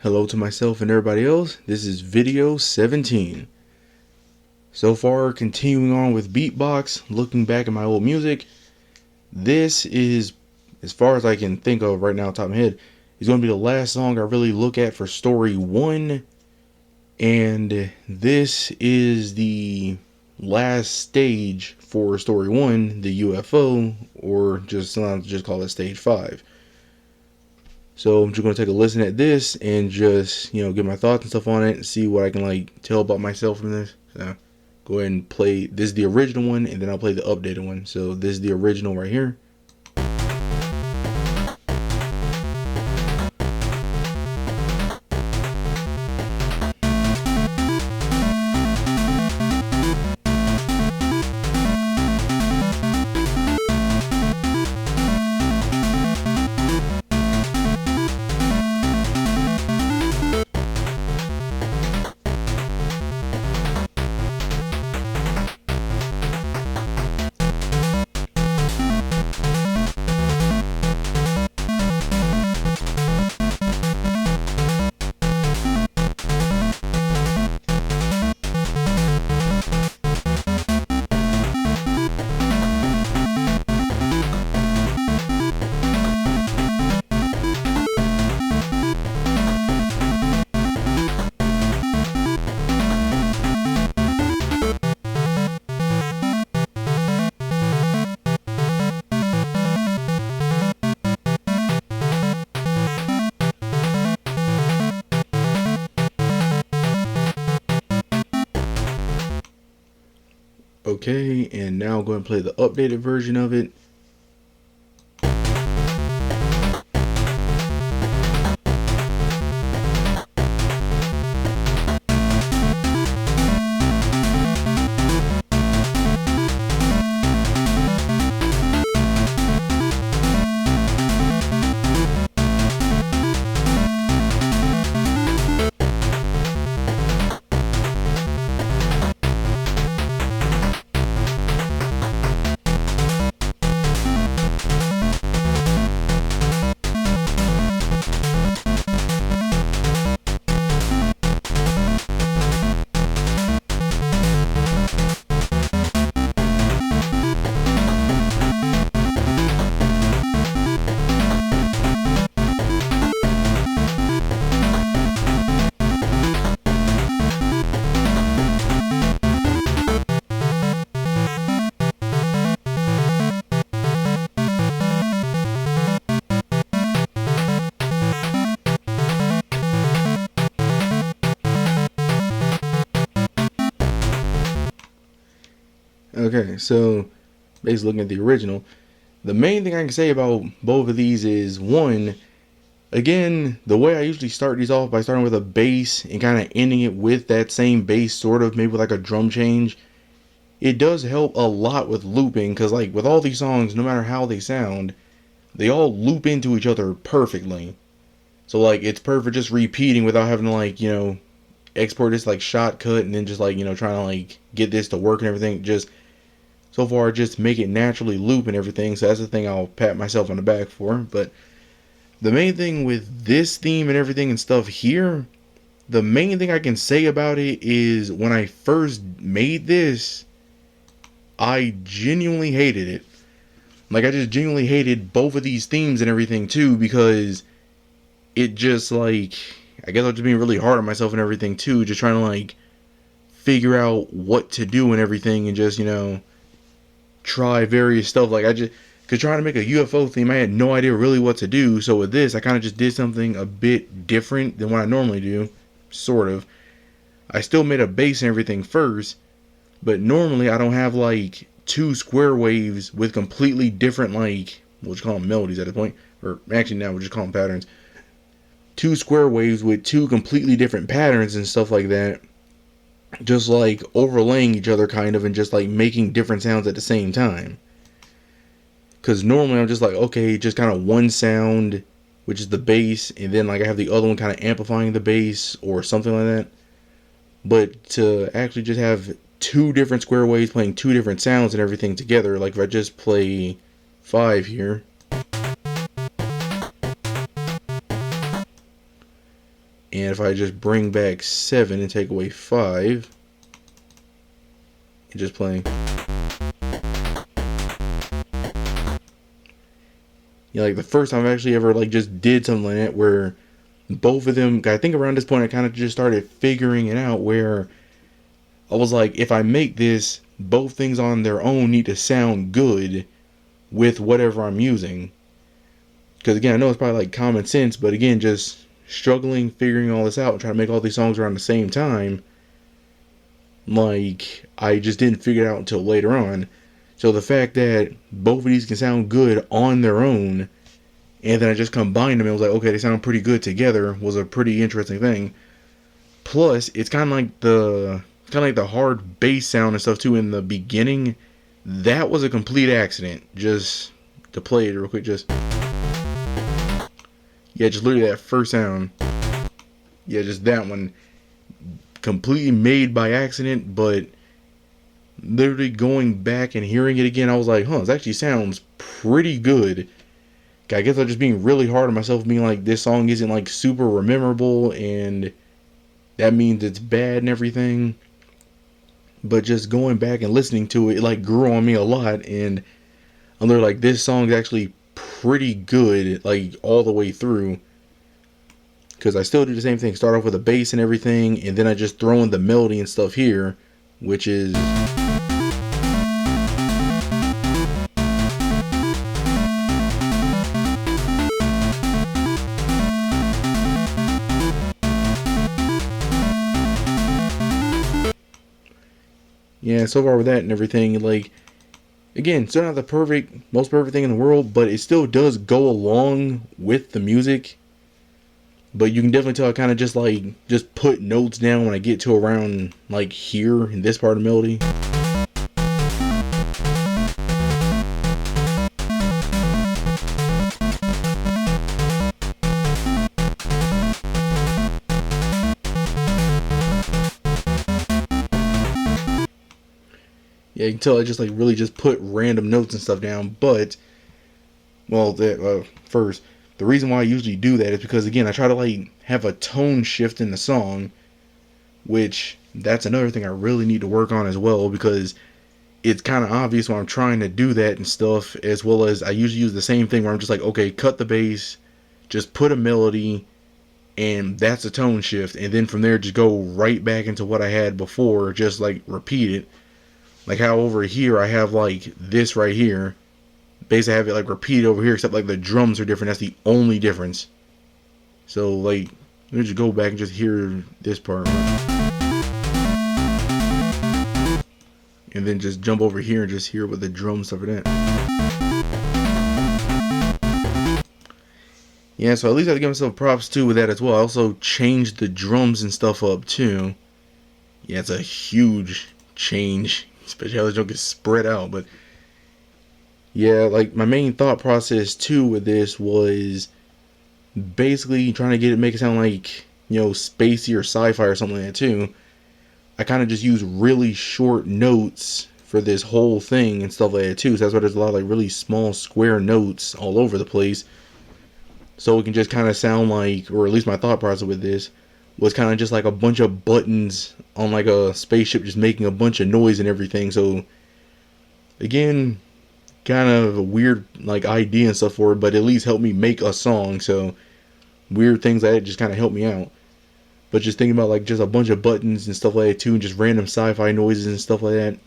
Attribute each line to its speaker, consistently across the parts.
Speaker 1: Hello to myself and everybody else. This is video 17. So far, continuing on with BeepBox, looking back at my old music. This is, as far as I can think of right now, top of my head, is going to be the last song I really look at for story 1. And this is the last stage for story 1, the UFO, or just sometimes just call it stage 5. So I'm just going to take a listen at this and just, get my thoughts and stuff on it and see what I can tell about myself from this. So go ahead and play, this is the original one, and then I'll play the updated one. So this is the original right here. Okay, and now I'm going to play the updated version of it. Okay, so basically looking at the original, the main thing I can say about both of these is, one, again, the way I usually start these off by starting with a bass and kind of ending it with that same bass, sort of, maybe with like a drum change. It does help a lot with looping, because with all these songs, no matter how they sound, they all loop into each other perfectly. So it's perfect just repeating without having to export this shot cut and then just trying to get this to work and everything. Just so far, just make it naturally loop and everything. So that's the thing I'll pat myself on the back for. But the main thing with this theme and everything and stuff here, the main thing I can say about it is when I first made this, I genuinely hated it. I just genuinely hated both of these themes and everything too, because it just I guess I'm just being really hard on myself and everything too, just trying to figure out what to do and everything, and just try various stuff. Cause trying to make a UFO theme, I had no idea really what to do. So with this, I kind of just did something a bit different than what I normally do, sort of. I still made a bass and everything first, but normally I don't have two square waves with completely different we'll just call them melodies at this point, or actually now we'll just call them patterns. Two square waves with two completely different patterns and stuff like that, just overlaying each other kind of, and just making different sounds at the same time. Because normally I'm just okay, just kind of one sound, which is the bass, and then I have the other one kind of amplifying the bass or something like that. But to actually just have two different square waves playing two different sounds and everything together, if I just play 5 here, And if I just bring back 7 and take away 5, and just playing. Yeah, like the first time I actually ever like just did something like that where both of them, I think around this point I kind of just started figuring it out where I was like, if I make this, both things on their own need to sound good with whatever I'm using. Because again, I know it's probably like common sense, but again, just struggling, figuring all this out, and trying to make all these songs around the same time, like, I just didn't figure it out until later on. So the fact that both of these can sound good on their own, and then I just combined them and was like, okay, they sound pretty good together, was a pretty interesting thing. Plus, it's kind of like the hard bass sound and stuff too in the beginning. That was a complete accident. Just to play it real quick, just literally that first sound. Yeah, just that one. Completely made by accident, but literally going back and hearing it again, I was like, huh, this actually sounds pretty good. I guess I'm just being really hard on myself, being like, this song isn't like super memorable, and that means it's bad and everything. But just going back and listening to it, it like grew on me a lot, and I'm literally like, this song is actually pretty good, like all the way through. Because I still do the same thing, start off with a bass and everything, and then I just throw in the melody and stuff here, which is... Yeah, so far with that and everything, like, again, still not the most perfect thing in the world, but it still does go along with the music. But you can definitely tell I kind of just put notes down when I get to around, like, here in this part of the melody. Yeah, you can tell I just like really just put random notes and stuff down. But, well, first, the reason why I usually do that is because, again, I try to like have a tone shift in the song, which that's another thing I really need to work on as well, because it's kind of obvious when I'm trying to do that and stuff, as well as I usually use the same thing where I'm just like, okay, cut the bass, just put a melody, and that's a tone shift, and then from there just go right back into what I had before, just like repeat it. Like how over here I have like this right here. Basically I have it like repeated over here, except like the drums are different. That's the only difference. So like, let me just go back and just hear this part. And then just jump over here and just hear what the drum stuff are that. Yeah, so at least I have to give myself props too with that as well. I also changed the drums and stuff up too. Yeah, it's a huge change, especially how they don't get spread out. But yeah, like my main thought process too with this was basically trying to get it, make it sound like, you know, spacey or sci-fi or something like that too. I kind of just use really short notes for this whole thing and stuff like that too. So that's why there's a lot of like really small square notes all over the place. So it can just kind of sound like, or at least my thought process with this was kind of just like a bunch of buttons on like a spaceship just making a bunch of noise and everything. So again, kind of a weird like idea and stuff for it, but at least helped me make a song. So weird things like that just kind of helped me out. But just thinking about like just a bunch of buttons and stuff like that too, and just random sci-fi noises and stuff like that.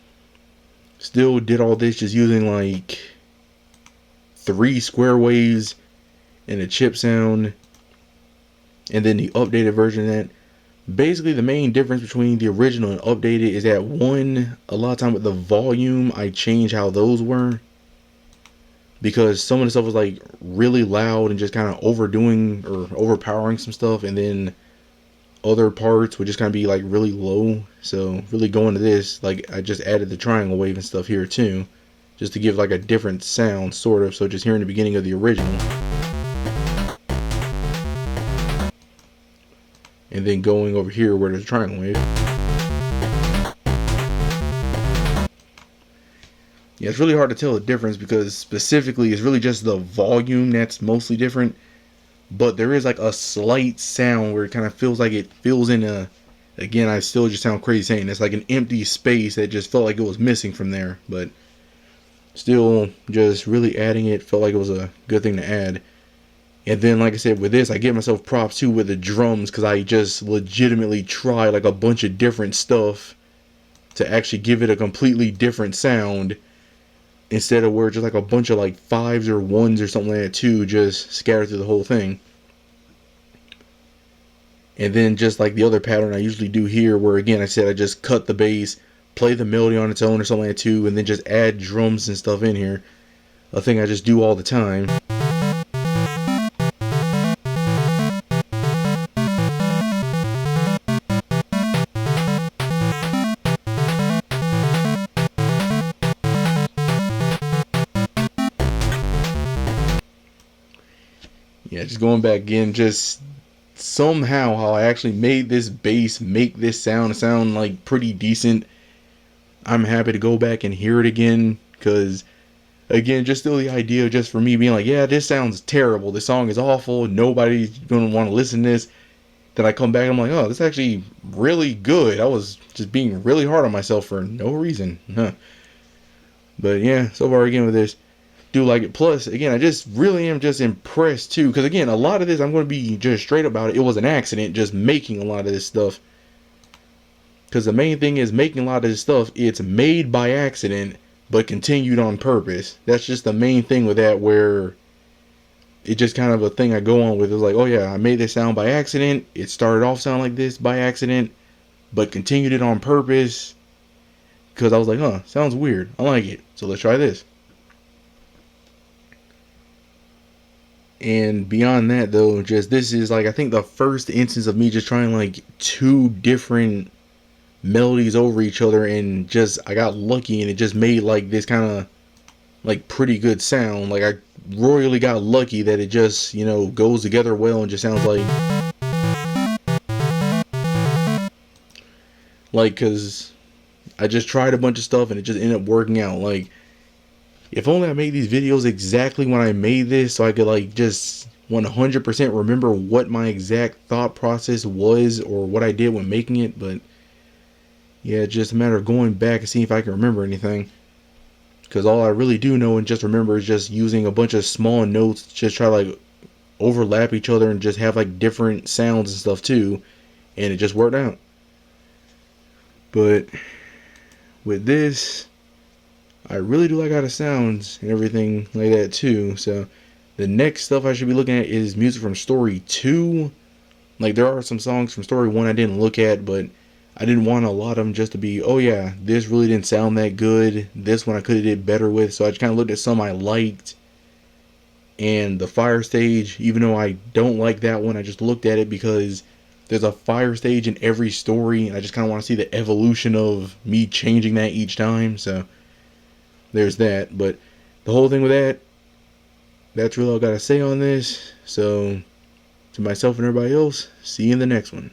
Speaker 1: Still did all this just using like 3 square waves and a chip sound, and then the updated version of that. Basically the main difference between the original and updated is that one, a lot of time with the volume I changed how those were, because some of the stuff was like really loud and just kind of overdoing or overpowering some stuff, and then other parts would just kind of be like really low. So really going to this, like I just added the triangle wave and stuff here too, just to give like a different sound sort of. So just hearing the beginning of the original, and then going over here where there's a triangle wave. Yeah, it's really hard to tell the difference because specifically it's really just the volume that's mostly different. but there is like a slight sound where it kind of feels like it fills in a, again, I still just sound crazy saying it's like an empty space that just felt like it was missing from there, but still just really adding it felt like it was a good thing to add. And then, like I said, with this, I give myself props too with the drums, because I just legitimately tried like a bunch of different stuff to actually give it a completely different sound, instead of where just like a bunch of like fives or ones or something like that too, just scattered through the whole thing. And then just like the other pattern I usually do here, where again I said I just cut the bass, play the melody on its own or something like that too, and then just add drums and stuff in here. A thing I just do all the time. Yeah, just going back again, just somehow how I actually made this bass make this sound like pretty decent. I'm happy to go back and hear it again, because again, just still the idea just for me being like, yeah, this sounds terrible, this song is awful, nobody's gonna want to listen to this. Then I come back and I'm like, oh, this is actually really good. I was just being really hard on myself for no reason. But yeah, so far again with this, do like it. Plus, again, I just really am just impressed too, because again, a lot of this, I'm going to be just straight about it. It was an accident just making a lot of this stuff. Because the main thing is making a lot of this stuff, it's made by accident, but continued on purpose. That's just the main thing with that, where it's just kind of a thing I go on with. It's like, oh yeah, I made this sound by accident. It started off sounding like this by accident, but continued it on purpose. Because I was like, huh, sounds weird. I like it. So let's try this. And beyond that though, just this is like, I think the first instance of me just trying like two different melodies over each other, and just I got lucky and it just made like this kind of like pretty good sound. Like I royally got lucky that it just, you know, goes together well and just sounds like cuz I just tried a bunch of stuff and it just ended up working out. Like, if only I made these videos exactly when I made this, so I could like just 100% remember what my exact thought process was or what I did when making it. But yeah, it's just a matter of going back and seeing if I can remember anything. Because all I really do know and just remember is just using a bunch of small notes, just try to like overlap each other and just have like different sounds and stuff too. And it just worked out. But with this, I really do like how the sounds and everything like that too. So the next stuff I should be looking at is music from Story 2. Like, there are some songs from Story 1 I didn't look at, but I didn't want a lot of them just to be, oh yeah, this really didn't sound that good. This one I could have did better with. So I just kind of looked at some I liked. And the fire stage, even though I don't like that one, I just looked at it because there's a fire stage in every story, and I just kind of want to see the evolution of me changing that each time. So there's that. But the whole thing with that, that's really all I gotta say on this. So to myself and everybody else, see you in the next one.